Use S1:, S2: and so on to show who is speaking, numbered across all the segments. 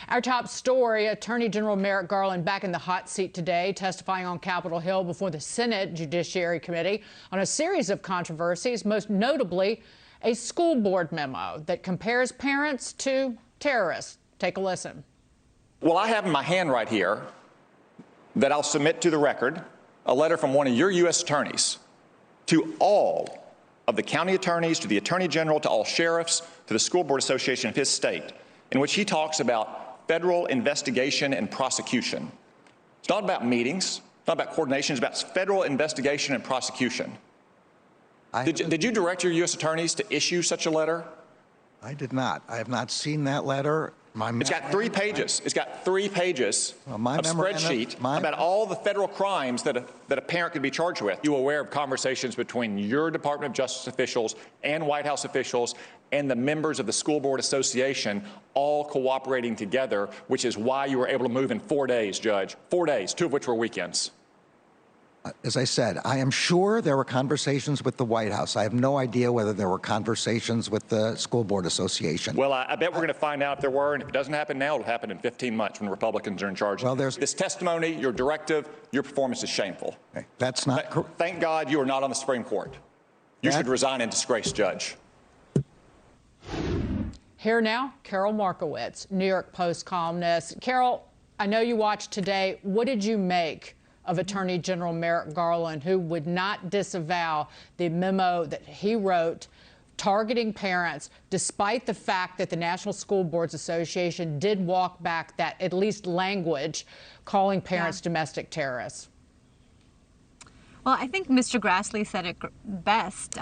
S1: Our top story, Attorney General Merrick Garland back in the hot seat today, testifying on Capitol Hill before the Senate Judiciary Committee on a series of controversies, most notably a school board memo that compares parents to terrorists. Take a listen.
S2: Well, I have in my hand right here that I'll submit to the record a letter from one of your U.S. attorneys to all of the county attorneys, to the Attorney General, to all sheriffs, to the School Board Association of his state, in which he talks about federal investigation and prosecution. It's not about meetings, it's not about coordination, it's about federal investigation and prosecution. Did you direct your U.S. attorneys to issue such a letter?
S3: I did not. I have not seen that letter.
S2: It's got 3 pages. It's got 3 pages of spreadsheet about all the federal crimes that a parent could be charged with. You aware of conversations between your Department of Justice officials and White House officials and the members of the School Board Association all cooperating together, which is why you were able to move in 4 days, Judge. 4 days, 2 of which were weekends.
S3: As I said, I am sure there were conversations with the White House. I have no idea whether there were conversations with the School Board Association.
S2: Well, I bet we're going to find out if there were, and if it doesn't happen now, it'll happen in 15 months when Republicans are in charge.
S3: Well, there's
S2: this testimony, your directive, your performance is shameful.
S3: Okay, that's not correct.
S2: Thank God you are not on the Supreme Court. You should resign in disgrace, Judge.
S1: Here now, Carol Markowitz, New York Post columnist. Carol, I know you watched today. What did you make of Attorney General Merrick Garland, who would not disavow the memo that he wrote targeting parents, despite the fact that the National School Boards Association did walk back that at least language calling parents domestic terrorists?
S4: Well, I think Mr. Grassley said it best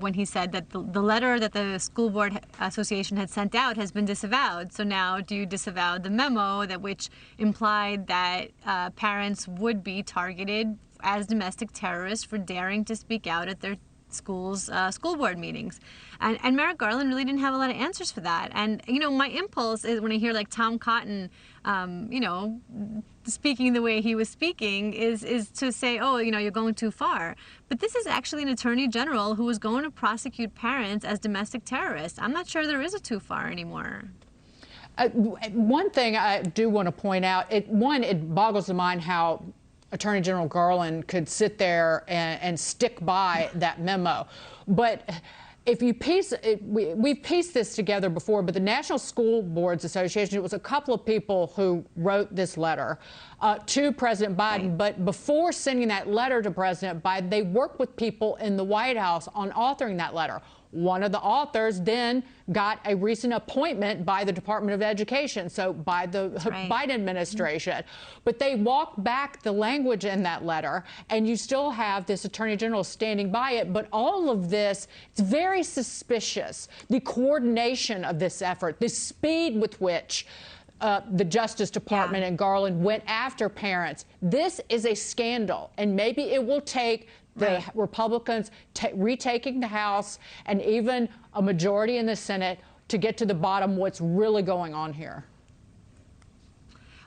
S4: when he said that the letter that the School Board Association had sent out has been disavowed. So now do you disavow the memo which implied that parents would be targeted as domestic terrorists for daring to speak out at their school's school board meetings? And Merrick Garland really didn't have a lot of answers for that. And, you know, my impulse is when I hear like Tom Cotton, you know, speaking the way he was speaking is to say, oh, you know, you're going too far. But this is actually an attorney general who is going to prosecute parents as domestic terrorists. I'm not sure there is a too far anymore.
S1: One thing I do want to point out, it boggles the mind how Attorney General Garland could sit there and stick by that memo. But if you piece it, we've pieced this together before, but the National School Boards Association, it was a couple of people who wrote this letter to President Biden. But before sending that letter to President Biden, they worked with people in the White House on authoring that letter. One of the authors then got a recent appointment by the Department of Education, so by the Biden administration. But they walked back the language in that letter, and you still have this Attorney General standing by it. But all of this, it's very suspicious. The coordination of this effort, the speed with which the Justice Department and Garland went after parents. This is a scandal, and maybe it will take the Republicans retaking the House and even a majority in the Senate to get to the bottom of what's really going on here.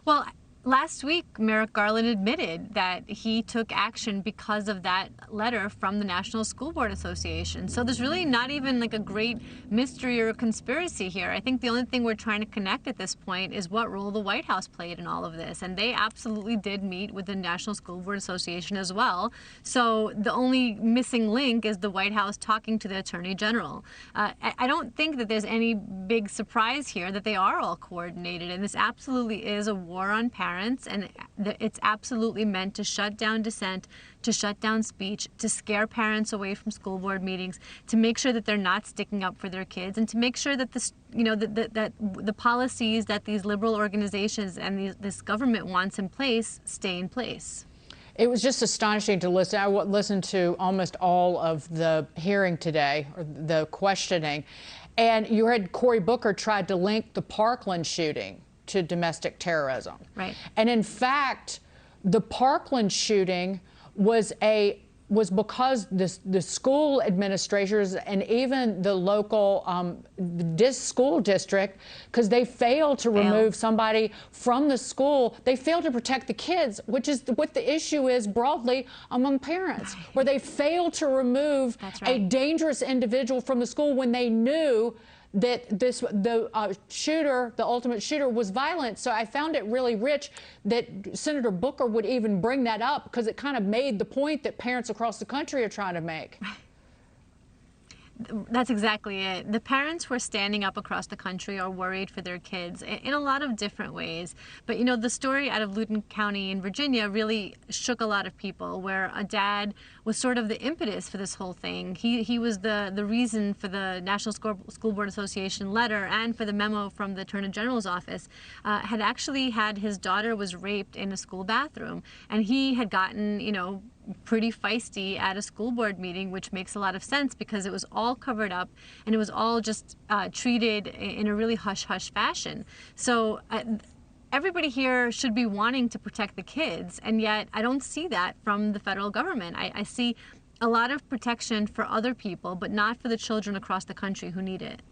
S4: Well, last week, Merrick Garland admitted that he took action because of that letter from the National School Board Association. So there's really not even like a great mystery or conspiracy here. I think the only thing we're trying to connect at this point is what role the White House played in all of this. And they absolutely did meet with the National School Board Association as well. So the only missing link is the White House talking to the Attorney General. I don't think that there's any big surprise here that they are all coordinated. And this absolutely is a war on parents. And it's absolutely meant to shut down dissent, to shut down speech, to scare parents away from school board meetings, to make sure that they're not sticking up for their kids, and to make sure that this, you know, that the policies that these liberal organizations and this government wants in place stay in place.
S1: It was just astonishing to listen. I listened to almost all of the hearing today, or the questioning, and you heard Cory Booker tried to link the Parkland shooting to domestic terrorism.
S4: Right.
S1: And in fact, the Parkland shooting was because the school administrators and even the local school district, because they failed to remove somebody from the school, they failed to protect the kids, which is what the issue is broadly among parents, where they failed to remove a dangerous individual from the school when they knew that the shooter, the ultimate shooter, was violent. So I found it really rich that Senator Booker would even bring that up, because it kind of made the point that parents across the country are trying to make.
S4: That's exactly it. The parents who are standing up across the country are worried for their kids in a lot of different ways. But, you know, the story out of Loudoun County in Virginia really shook a lot of people, where a dad was sort of the impetus for this whole thing. He was the reason for the National School Board Association letter and for the memo from the Attorney General's office. Had actually had his daughter was raped in a school bathroom, and he had gotten, you know, pretty feisty at a school board meeting, which makes a lot of sense because it was all covered up and it was all just treated in a really hush-hush fashion. So everybody here should be wanting to protect the kids, and yet I don't see that from the federal government. I see a lot of protection for other people, but not for the children across the country who need it.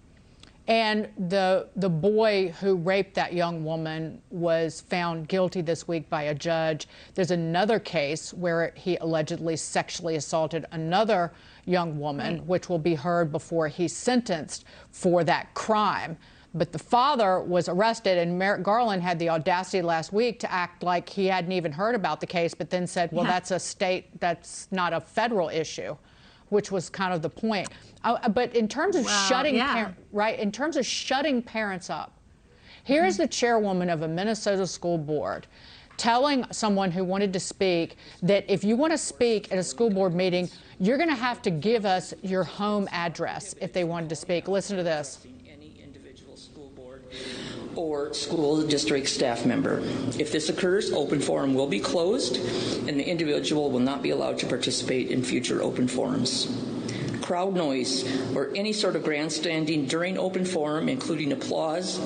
S1: And the boy who raped that young woman was found guilty this week by a judge. There's another case where he allegedly sexually assaulted another young woman, right, which will be heard before he's sentenced for that crime. But the father was arrested, and Merrick Garland had the audacity last week to act like he hadn't even heard about the case, but then said, well, that's a state, that's not a federal issue, which was kind of the point. But in terms of in terms of shutting parents up, here is the chairwoman of a Minnesota school board telling someone who wanted to speak that if you want to speak at a school board meeting, you're going to have to give us your home address if they wanted to speak. Listen to this.
S5: Or school district staff member. If this occurs, open forum will be closed and the individual will not be allowed to participate in future open forums. Crowd noise or any sort of grandstanding during open forum, including applause,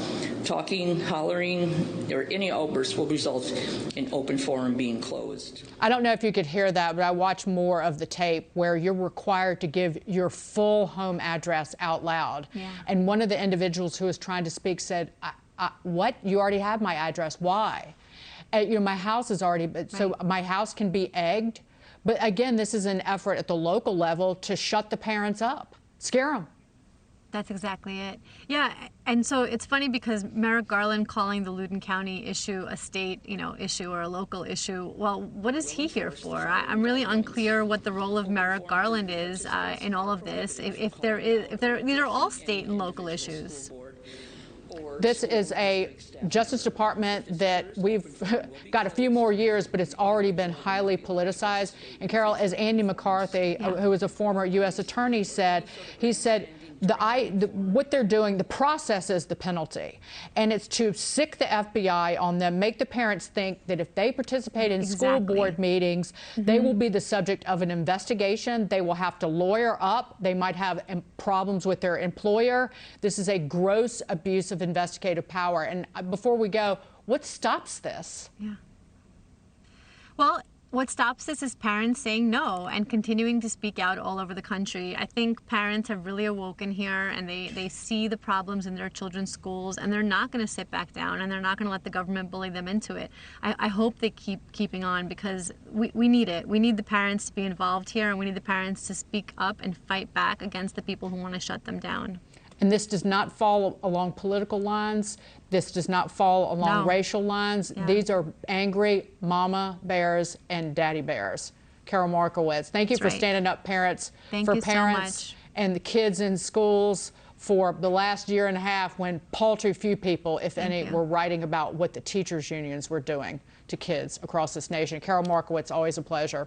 S5: talking, hollering, or any outbursts will result in open forum being closed.
S1: I don't know if you could hear that, but I watched more of the tape where you're required to give your full home address out loud. Yeah. And one of the individuals who was trying to speak said, what? You already have my address. Why? You know, my house is already, so my house can be egged. But again, this is an effort at the local level to shut the parents up, scare them.
S4: That's exactly it. Yeah, and so it's funny because Merrick Garland calling the Loudoun County issue a state, issue or a local issue. Well, what is he here for? I'm really unclear what the role of Merrick Garland is in all of this. If these are all state and local issues.
S1: This is a Justice Department that we've got a few more years, but it's already been highly politicized. And Carol, as Andy McCarthy, who is a former U.S. attorney, said, he said, what they're doing, the process is the penalty. And it's to sick the FBI on them, make the parents think that if they participate in school board meetings, they will be the subject of an investigation. They will have to lawyer up. They might have problems with their employer. This is a gross abuse of investigative power. And before we go, what stops this?
S4: Yeah. Well, what stops this is parents saying no and continuing to speak out all over the country. I think parents have really awoken here, and they see the problems in their children's schools, and they're not going to sit back down, and they're not going to let the government bully them into it. I hope they keep keeping on, because we need it. We need the parents to be involved here, and we need the parents to speak up and fight back against the people who want to shut them down.
S1: And this does not fall along political lines. This does not fall along racial lines. Yeah. These are angry mama bears and daddy bears. Carol Markowitz, thank you for standing up, parents, for parents and the kids in schools for the last year and a half, when paltry few people, if any, were writing about what the teachers' unions were doing to kids across this nation. Carol Markowitz, always a pleasure.